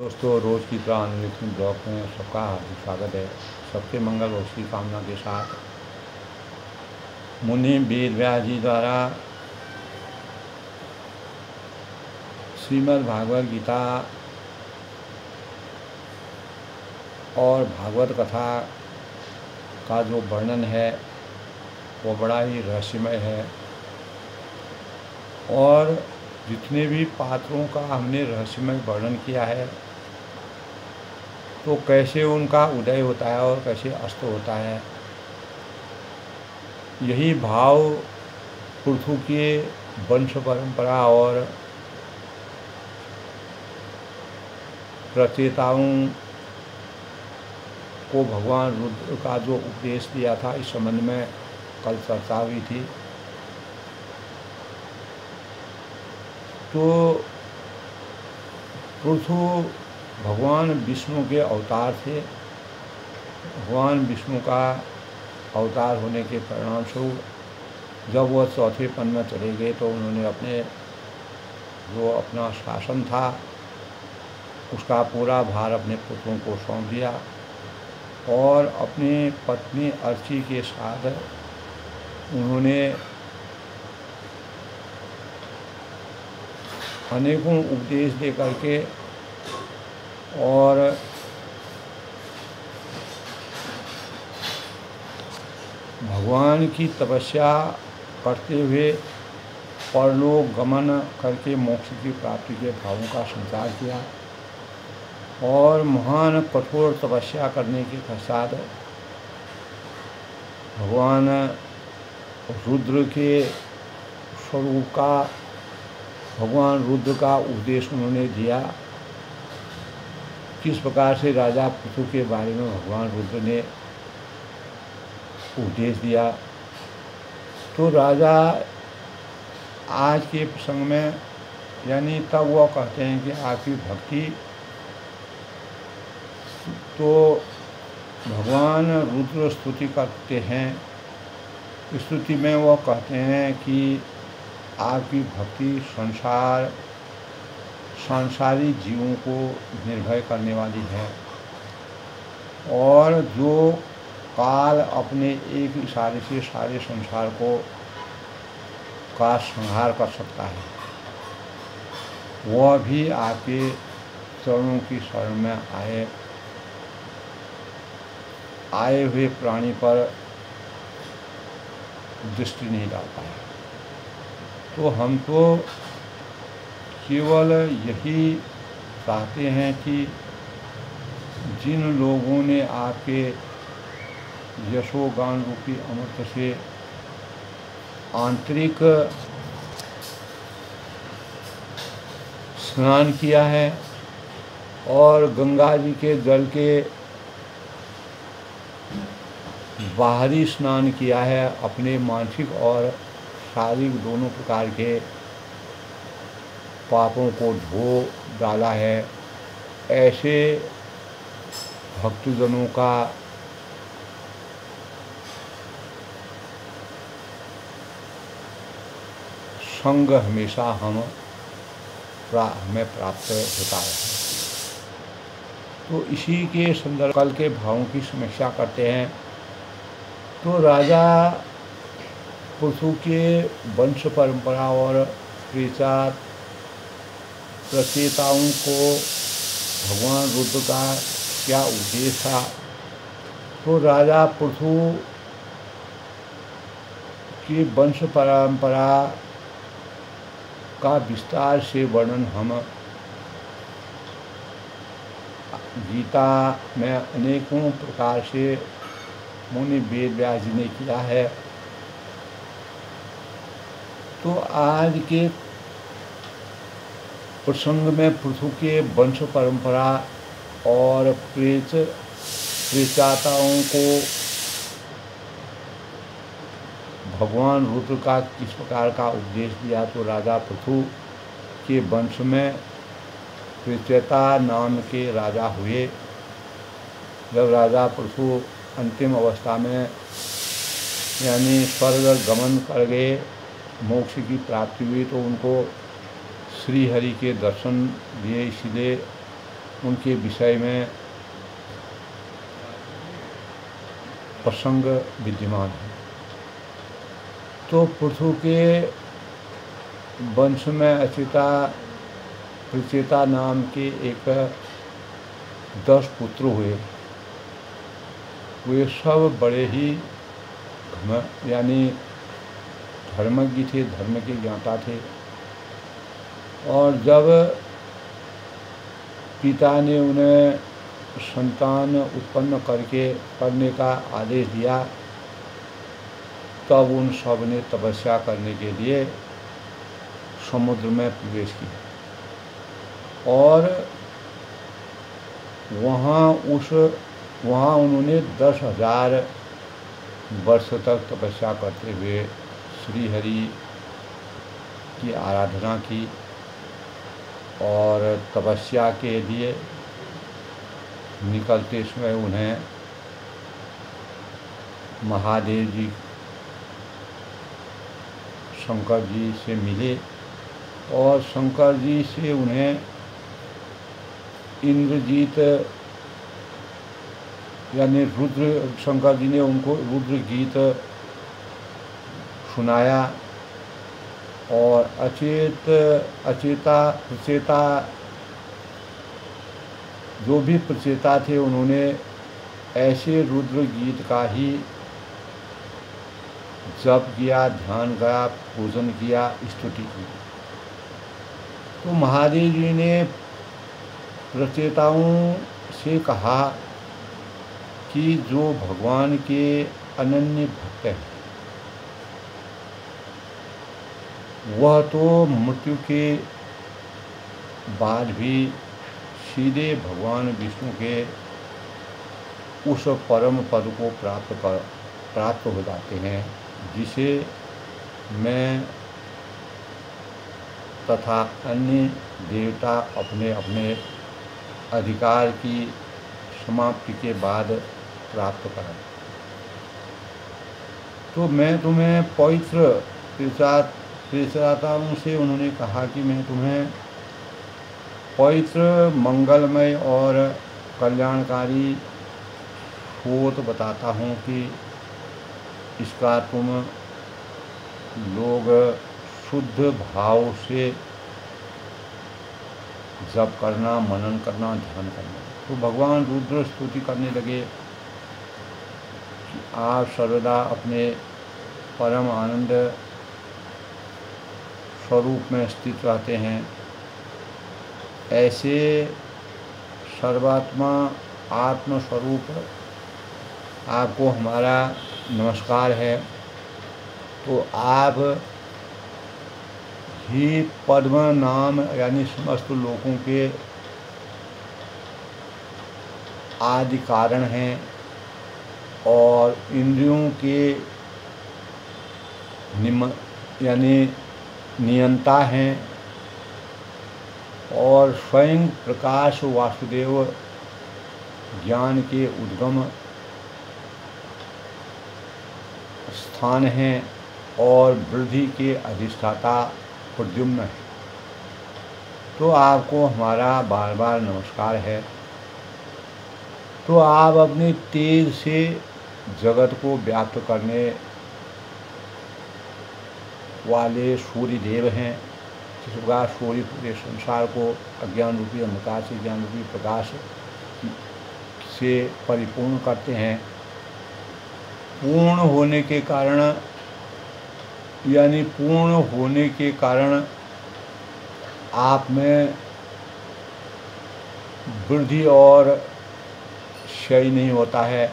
दोस्तों, रोज़ की तरह अनुलेखन ब्लॉग में सबका हार्दिक स्वागत है। सबके मंगल और की कामना के साथ मुनि वेद व्यास जी द्वारा श्रीमद् भागवत गीता और भागवत कथा का जो वर्णन है वो बड़ा ही रहस्यमय है। और जितने भी पात्रों का हमने रहस्यमय वर्णन किया है तो कैसे उनका उदय होता है और कैसे अस्त होता है, यही भाव पृथु के वंश परंपरा और रचयिताओं को भगवान रुद्र का जो उपदेश दिया था, इस संबंध में कल चर्चा हुई थी। तो पृथु भगवान विष्णु के अवतार थे। भगवान विष्णु का अवतार होने के परिणाम स्वरूप जब वह चौथे पन में चले गए तो उन्होंने अपना शासन था उसका पूरा भार अपने पुत्रों को सौंप दिया और अपनी पत्नी अर्ची के साथ उन्होंने अनेकों उपदेश दे करके और भगवान की तपस्या करते हुए परलोक गमन करके मोक्ष की प्राप्ति के भावों का संचार किया और महान कठोर तपस्या करने के पश्चात भगवान रुद्र के स्वरूप का भगवान रुद्र का उपदेश उन्होंने दिया। किस प्रकार से राजा पृथु के बारे में भगवान रुद्र ने उपदेश दिया। तो राजा आज के प्रसंग में यानी तब वह कहते हैं कि आपकी भक्ति तो भगवान रुद्र स्तुति करते हैं। स्तुति में वह कहते हैं कि आपकी भक्ति सांसारिक जीवों को निर्भय करने वाली है और जो काल अपने एक इशारे से सारे संसार का संहार कर सकता है, वह भी आपके चरणों की शरण में आए हुए प्राणी पर दृष्टि नहीं डालता है। तो हम तो केवल यही चाहते हैं कि जिन लोगों ने आपके यशोगान रूपी अमृत से आंतरिक स्नान किया है और गंगा जी के जल के बाहरी स्नान किया है, अपने मानसिक और शारीरिक दोनों प्रकार के पापों को धो डाला है, ऐसे भक्तजनों का संग हमेशा हमें प्राप्त होता है। तो इसी के संदर्भ कल के भावों की समीक्षा करते हैं। तो राजा पृथु के वंश परंपरा और प्रेचात रचयिताओं को भगवान रुद्र का क्या उद्देश्य था। तो राजा पृथु की वंश परंपरा का विस्तार से वर्णन हम गीता में अनेकों प्रकार से मुनि वेद व्यास जी ने किया है। तो आज के प्रसंग में पृथु के वंश परंपरा और प्रेचाताओं को भगवान रुद्र का किस प्रकार का उपदेश दिया। तो राजा पृथु के वंश में प्रेचता नाम के राजा हुए। जब राजा पृथु अंतिम अवस्था में यानी स्वर्ग गमन कर गए, मोक्ष की प्राप्ति हुई, तो उनको श्री हरि के दर्शन दिए। इसलिए उनके विषय में प्रसंग विद्यमान है। तो पृथु के वंश में अचेता प्रचेता नाम के एक 10 पुत्र हुए। वे सब बड़े ही यानी धर्मज्ञ थे, धर्म के ज्ञाता थे। और जब पिता ने उन्हें संतान उत्पन्न करने का आदेश दिया, तब उन सब ने तपस्या करने के लिए समुद्र में प्रवेश किया और वहाँ उन्होंने 10,000 वर्ष तक तपस्या करते हुए श्री हरि की आराधना की। और तपस्या के लिए निकलते समय उन्हें महादेव जी शंकर जी से मिले और शंकर जी से उन्हें इंद्रजीत यानी शंकर जी ने उनको रुद्र गीत सुनाया। और प्रचेता जो भी प्रचेता थे उन्होंने ऐसे रुद्र गीत का ही जप किया, ध्यान किया, पूजन किया, स्तुति की। तो महादेव जी ने प्रचेताओं से कहा कि जो भगवान के अनन्य भक्त हैं वह तो मृत्यु के बाद भी सीधे भगवान विष्णु के उस परम पद को प्राप्त हो जाते हैं, जिसे मैं तथा अन्य देवता अपने अपने अधिकार की समाप्ति के बाद प्राप्त करें। तो मैं तुम्हें पवित्र प्रचेताओं से उन्होंने कहा कि मैं तुम्हें पवित्र, मंगलमय और कल्याणकारी स्रोत बताता हूँ कि इसका तुम लोग शुद्ध भाव से जप करना, मनन करना, ध्यान करना। तो भगवान रुद्र स्तुति करने लगे कि आप सर्वदा अपने परम आनंद स्वरूप में स्थित रहते हैं। ऐसे सर्वात्मा आत्मस्वरूप आपको हमारा नमस्कार है। तो आप ही पद्म नाम यानी समस्त लोगों के आदि कारण हैं और इंद्रियों के यानी नियंता हैं और स्वयं प्रकाश वासुदेव ज्ञान के उद्गम स्थान हैं और वृद्धि के अधिष्ठाता प्रद्युम्न है। तो आपको हमारा बार बार नमस्कार है। तो आप अपने तेज से जगत को व्याप्त करने वाले सूर्य देव हैं। जिस प्रकार सूर्य पूरे संसार को अज्ञान रूपी अंधकार से ज्ञान रूपी प्रकाश से परिपूर्ण करते हैं। पूर्ण होने के कारण आप में वृद्धि और क्षय नहीं होता है,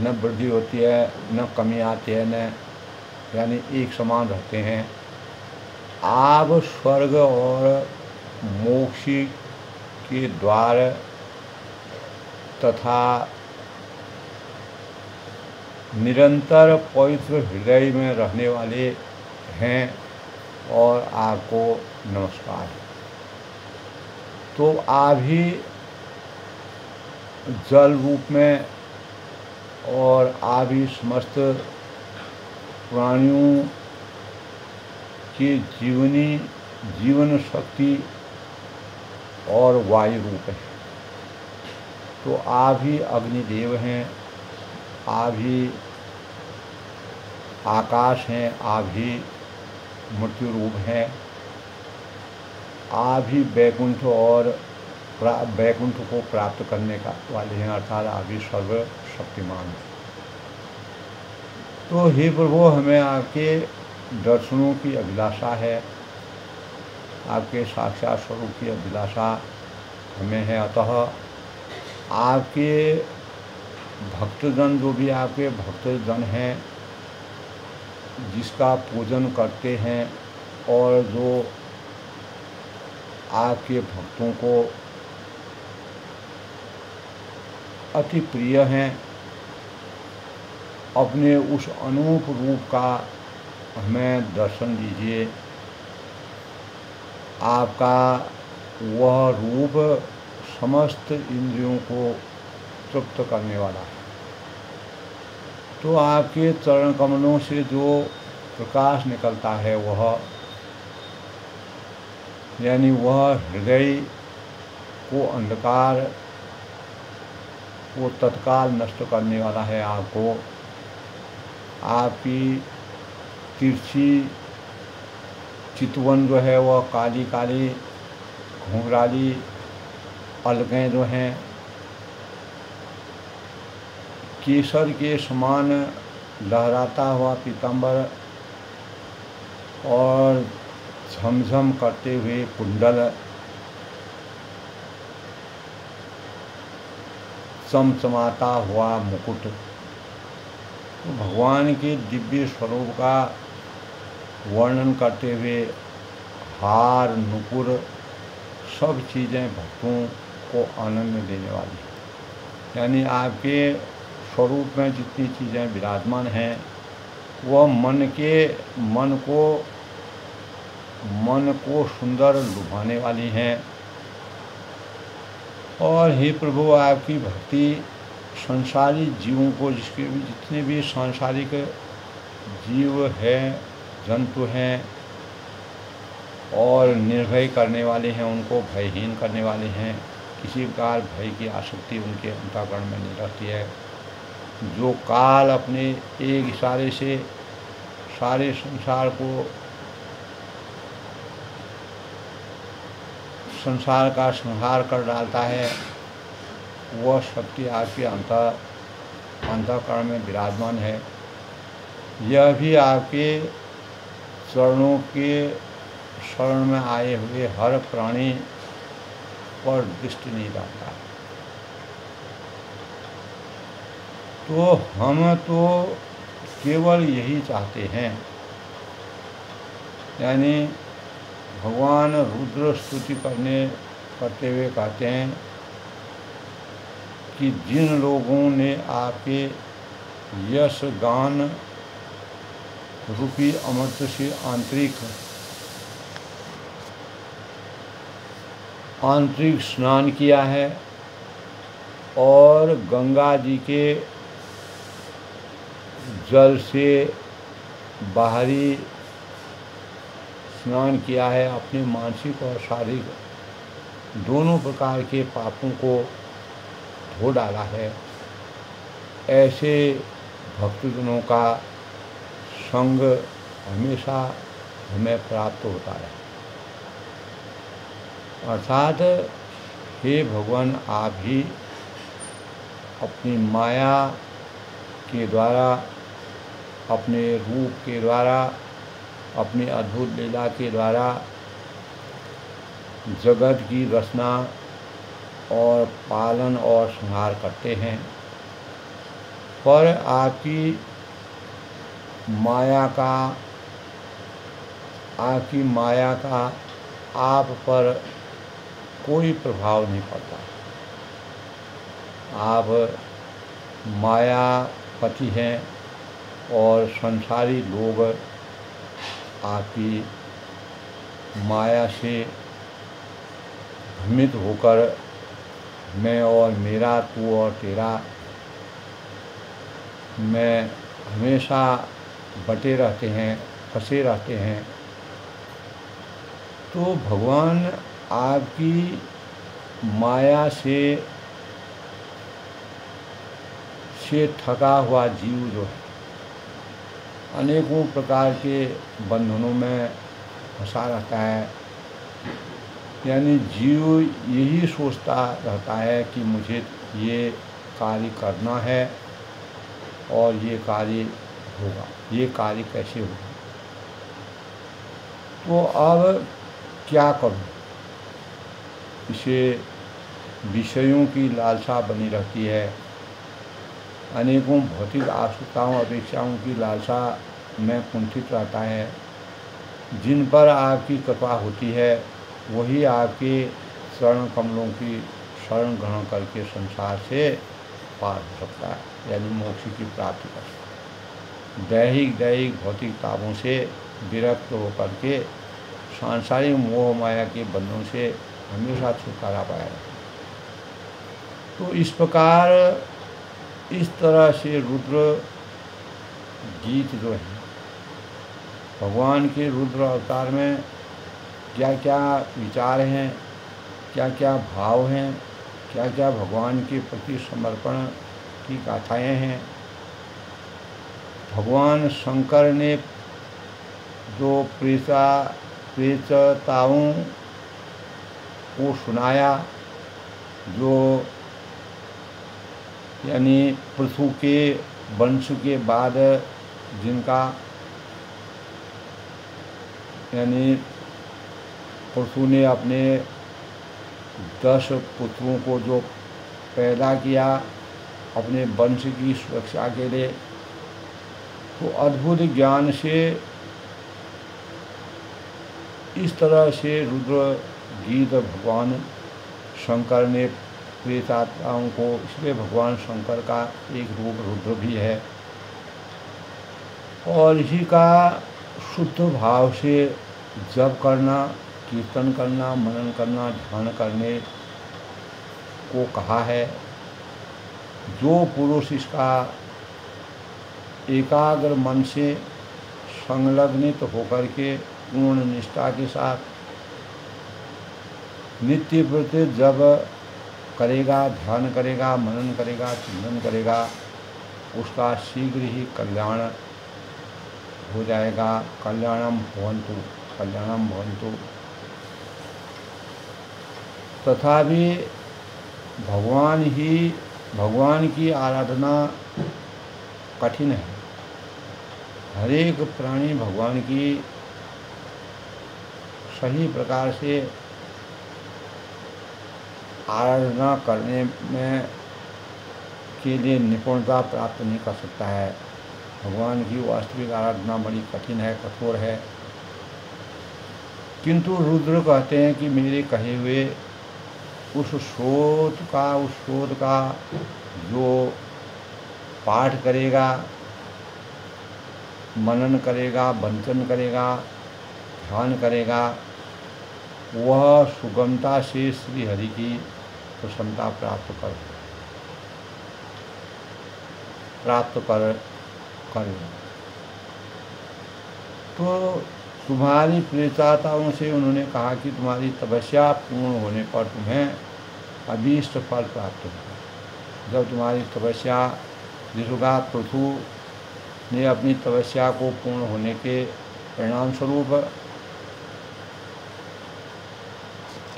न वृद्धि होती है न कमी आती है, न यानी एक समान रहते हैं। आप स्वर्ग और मोक्ष के द्वार तथा निरंतर पवित्र हृदय में रहने वाले हैं और आपको नमस्कार। तो आप ही जल रूप में और आप ही समस्त प्राणियों की जीवन शक्ति और वायु रूप है। तो आप ही अग्निदेव हैं, आप ही आकाश हैं, आप ही मृत्यु रूप हैं, आप ही बैकुंठ और बैकुंठ को प्राप्त करने का वाले हैं, अर्थात आप ही सर्वशक्तिमान हैं। तो हे प्रभु, हमें आपके दर्शनों की अभिलाषा है, आपके साक्षात स्वरूप की अभिलाषा हमें है। अतः आपके भक्तजन, जो भी आपके भक्तजन हैं, जिसका पूजन करते हैं और जो आपके भक्तों को अति प्रिय हैं, अपने उस अनूप रूप का हमें दर्शन दीजिए। आपका वह रूप समस्त इंद्रियों को तृप्त करने वाला है। तो आपके चरण कमलों से जो प्रकाश निकलता है, वह यानी वह हृदय को अंधकार को तत्काल नष्ट करने वाला है। आपको आपकी तिरछी चितवन जो है, वह काली काली घुंघराली अलगें जो हैं, केसर के समान लहराता हुआ पीताम्बर और झमझम करते हुए कुंडल, चमचमाता हुआ मुकुट, तो भगवान के दिव्य स्वरूप का वर्णन करते हुए हार, नुपुर, सब चीज़ें भक्तों को आनंद देने वाली हैं। यानी आपके स्वरूप में जितनी चीज़ें विराजमान हैं, वह मन को सुंदर लुभाने वाली हैं। और हे प्रभु, आपकी भक्ति संसारी जीवों को, जितने भी सांसारिक जीव हैं, जंतु हैं और निर्भय करने वाले हैं, उनको भयहीन करने वाले हैं। किसी प्रकार भय की आसक्ति उनके अंतःकरण में नहीं रहती है। जो काल अपने एक इशारे से सारे संसार का संहार कर डालता है, वह शक्ति आपके अंतःकरण में विराजमान है। यह भी आपके चरणों के शरण में आए हुए हर प्राणी पर दृष्टि नहीं डालता। तो हम तो केवल यही चाहते हैं, यानी भगवान रुद्र स्तुति करते हुए कहते हैं कि जिन लोगों ने आपके यश गान रूपी अमृत से आंतरिक स्नान किया है और गंगा जी के जल से बाहरी स्नान किया है, अपने मानसिक और शारीरिक दोनों प्रकार के पापों को धो डाला है, ऐसे भक्तजनों का संग हमेशा हमें प्राप्त होता है। अर्थात हे भगवान, आप ही अपनी माया के द्वारा, अपने रूप के द्वारा, अपनी अद्भुत लीला के द्वारा जगत की रचना और पालन और संहार करते हैं। पर आपकी माया का आप पर कोई प्रभाव नहीं पड़ता। आप मायापति हैं और संसारी लोग आपकी माया से भ्रमित होकर मैं और मेरा, तू और तेरा में हमेशा बटे रहते हैं, फंसे रहते हैं। तो भगवान आपकी माया से से ठगा हुआ जीव जो है अनेकों प्रकार के बंधनों में फंसा रहता है। यानी जीव यही सोचता रहता है कि मुझे ये कार्य करना है और ये कार्य होगा, ये कार्य कैसे होगा। तो अब क्या करूं? इसे विषयों की लालसा बनी रहती है, अनेकों भौतिक आवश्यकताओं अपेक्षाओं की लालसा में कुंठित रहता है। जिन पर आपकी कृपा होती है वही आपके चरण कमलों की शरण ग्रहण करके संसार से पार हो सकता है, यानी मोक्ष की प्राप्ति कर सकता है। दैहिक भौतिक तापों से विरक्त होकर के सांसारिक मोह माया के बंधनों से हमेशा छुटकारा पाया जाता है। तो इस प्रकार इस तरह से रुद्र गीत जो है भगवान के रुद्र अवतार में क्या क्या विचार हैं, क्या क्या भाव हैं, क्या क्या भगवान के प्रति समर्पण की गाथाएँ हैं। भगवान शंकर ने जो प्रेतताओं को सुनाया, जो यानी पृथु के वंश के बाद जिनका यानी पृथु ने अपने 10 पुत्रों को जो पैदा किया अपने वंश की सुरक्षा के लिए, तो अद्भुत ज्ञान से इस तरह से रुद्र गीत भगवान शंकर ने प्रेतात्माओं को, इसलिए भगवान शंकर का एक रूप रुद्र भी है। और इसी का शुद्ध भाव से जप करना, कीर्तन करना, मनन करना, ध्यान करने को कहा है। जो पुरुष इसका एकाग्र मन से संलग्नित होकर के पूर्ण निष्ठा के साथ नित्य प्रति जब करेगा, ध्यान करेगा, मनन करेगा, चिंतन करेगा, उसका शीघ्र ही कल्याण हो जाएगा। कल्याणम भवन्तु, कल्याणम भवन्तु। तथापि भगवान की आराधना कठिन है। हर एक प्राणी भगवान की सही प्रकार से आराधना करने में के लिए निपुणता प्राप्त नहीं कर सकता है। भगवान की वास्तविक आराधना बड़ी कठिन है, कठोर है। किंतु रुद्र कहते हैं कि मेरे कहे हुए उस स्रोत का जो पाठ करेगा, मनन करेगा, वंचन करेगा, ध्यान करेगा, वह सुगमता से श्री हरि की प्रसन्नता प्राप्त कर तो तुम्हारी प्रेताताओं से उन्होंने कहा कि तुम्हारी तपस्या पूर्ण होने पर तुम्हें अभीष्ट फल प्राप्त होगा। जब तुम्हारी तपस्या जिसका पृथु ने अपनी तपस्या को पूर्ण होने के परिणाम स्वरूप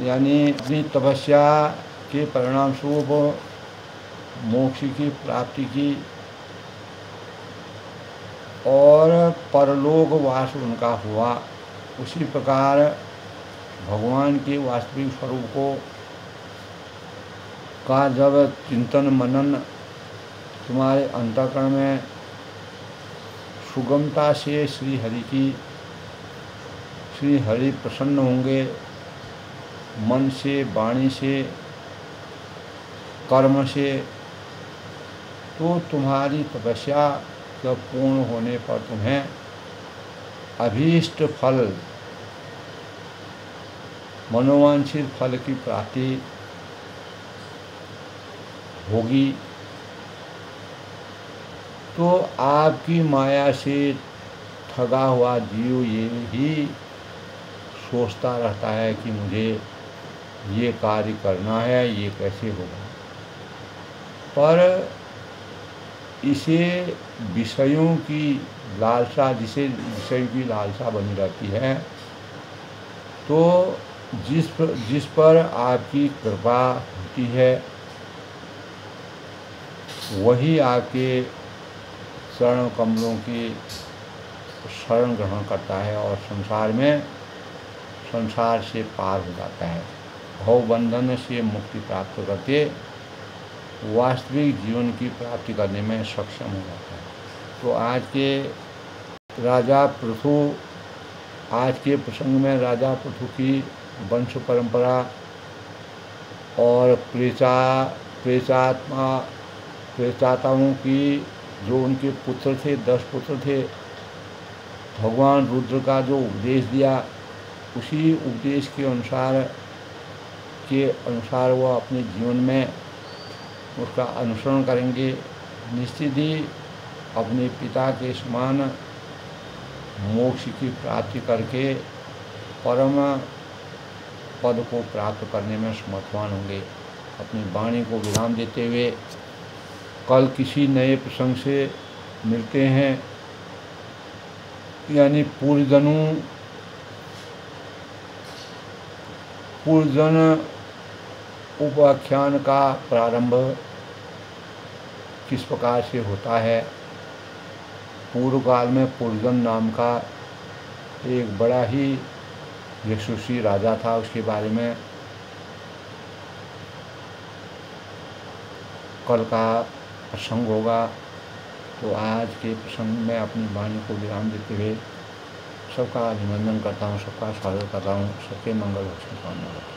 यानी अपनी तपस्या के परिणाम स्वरूप मोक्ष की प्राप्ति की और परलोक वास उनका हुआ, उसी प्रकार भगवान के वास्तविक स्वरूप को का जब चिंतन मनन तुम्हारे अंतःकरण में सुगमता से श्री हरि प्रसन्न होंगे, मन से, वाणी से, कर्म से, तो तुम्हारी तपस्या जब पूर्ण होने पर तुम्हें अभीष्ट फल, मनोवांछित फल की प्राप्ति होगी। तो आपकी माया से ठगा हुआ जीव ये ही सोचता रहता है कि मुझे ये कार्य करना है, ये कैसे होगा। पर इसे विषयों की लालसा, जिसे विषयों की लालसा बनी रहती है, तो जिस पर आपकी कृपा होती है वही आपके चरण कमलों की शरण ग्रहण करता है और संसार से पार हो जाता है। भवबंधन से मुक्ति प्राप्त करके वास्तविक जीवन की प्राप्ति करने में सक्षम हो जाता है। तो आज के प्रसंग में राजा पृथु की वंश परंपरा और प्रेतात्माओं की, जो उनके पुत्र थे, 10 पुत्र थे, भगवान रुद्र का जो उपदेश दिया, उसी उपदेश के अनुसार वह अपने जीवन में उसका अनुसरण करेंगे। निश्चित ही अपने पिता के समान मोक्ष की प्राप्ति करके परम पद को प्राप्त करने में समर्थवान होंगे। अपनी वाणी को विराम देते हुए कल किसी नए प्रसंग से मिलते हैं, यानी पूर्वजन उपाख्यान का प्रारंभ किस प्रकार से होता है। पूर्व काल में पूर्वजन नाम का एक बड़ा ही यशस्वी राजा था, उसके बारे में कल का प्रसंग होगा। तो आज के प्रसंग में अपनी वाणी को विराम देते हुए सबका अभिनंदन करता हूँ, सबका स्वागत करता हूँ, सबके मंगल हो कामना करता हूँ।